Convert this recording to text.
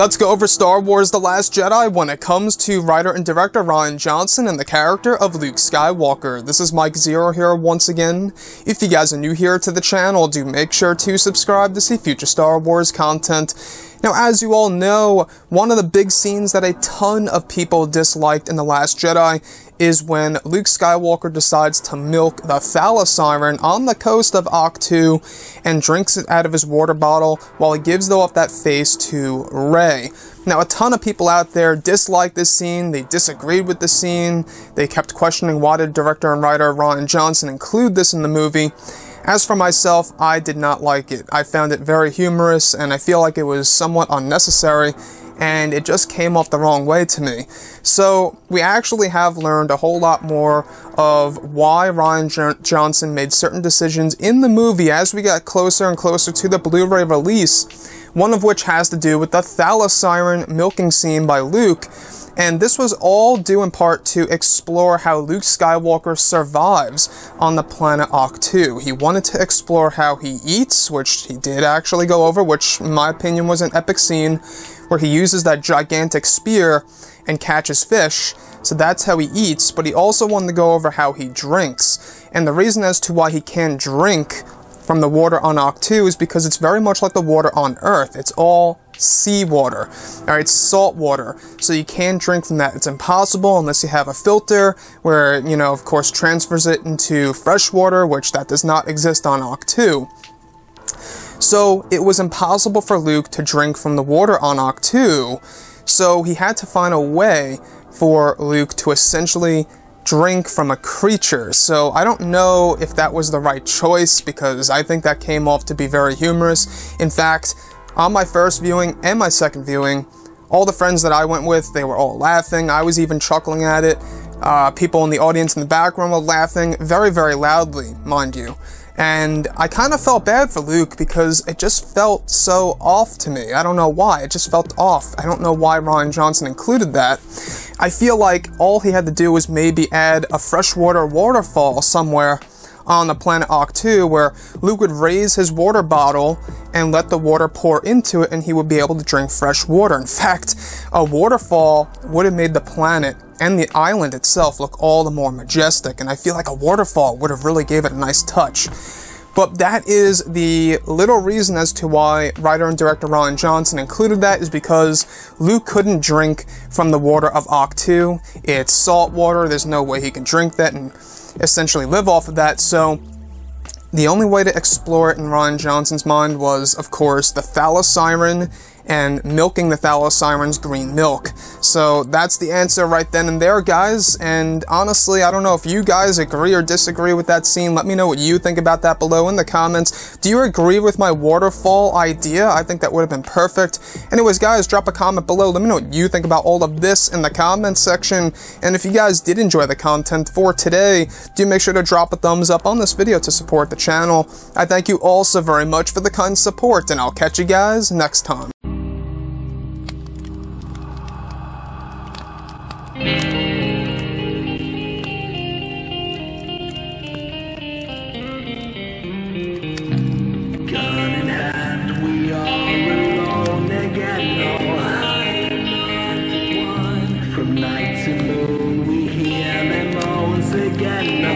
Let's go over Star Wars The Last Jedi when it comes to writer and director Rian Johnson and the character of Luke Skywalker. This is Mike Zero here once again. If you guys are new here to the channel, do make sure to subscribe to see future Star Wars content. Now, as you all know, one of the big scenes that a ton of people disliked in The Last Jedi is when Luke Skywalker decides to milk the thala-siren on the coast of Ahch-To and drinks it out of his water bottle while he gives off that face to Rey. Now, a ton of people out there disliked this scene, they disagreed with the scene, they kept questioning why did director and writer Rian Johnson include this in the movie. As for myself, I did not like it. I found it very humorous, and I feel like it was somewhat unnecessary, and it just came off the wrong way to me. So, we actually have learned a whole lot more of why Rian Johnson made certain decisions in the movie as we got closer and closer to the Blu-ray release, one of which has to do with the thala-siren milking scene by Luke. And this was all due in part to explore how Luke Skywalker survives on the planet Ahch-To. He wanted to explore how he eats, which he did actually go over, which in my opinion was an epic scene, where he uses that gigantic spear and catches fish. So that's how he eats, but he also wanted to go over how he drinks. And the reason as to why he can't drink from the water on Ahch-To is because it's very much like the water on Earth. It's all seawater. Alright, salt water. So you can't drink from that. It's impossible unless you have a filter where, you know, of course, transfers it into fresh water, which that does not exist on Ahch-To. So it was impossible for Luke to drink from the water on Ahch-To. So he had to find a way for Luke to essentially drink from a creature. So I don't know if that was the right choice, because I think that came off to be very humorous. In fact, on my first viewing and my second viewing, all the friends that I went with, they were all laughing. I was even chuckling at it. People in the audience in the background were laughing very, very loudly, mind you. And I kind of felt bad for Luke because it just felt so off to me. I don't know why. It just felt off. I don't know why Rian Johnson included that. I feel like all he had to do was maybe add a freshwater waterfall somewhere on the planet Ahch-To where Luke would raise his water bottle and let the water pour into it and he would be able to drink fresh water. In fact, a waterfall would have made the planet and the island itself look all the more majestic, and I feel like a waterfall would have really gave it a nice touch. But that is the little reason as to why writer and director Rian Johnson included that, is because Luke couldn't drink from the water of Ahch-To. It's salt water, there's no way he can drink that and essentially live off of that, so the only way to explore it in Rian Johnson's mind was, of course, the thala-siren and milking the thala-siren's green milk. So that's the answer right then and there, guys, and honestly, I don't know if you guys agree or disagree with that scene. Let me know what you think about that below in the comments. Do you agree with my waterfall idea? I think that would have been perfect. Anyways, guys, drop a comment below. Let me know what you think about all of this in the comments section, and if you guys did enjoy the content for today, do make sure to drop a thumbs up on this video to support the channel. I thank you all so very much for the kind support, and I'll catch you guys next time. From night to moon, we hear them moans again.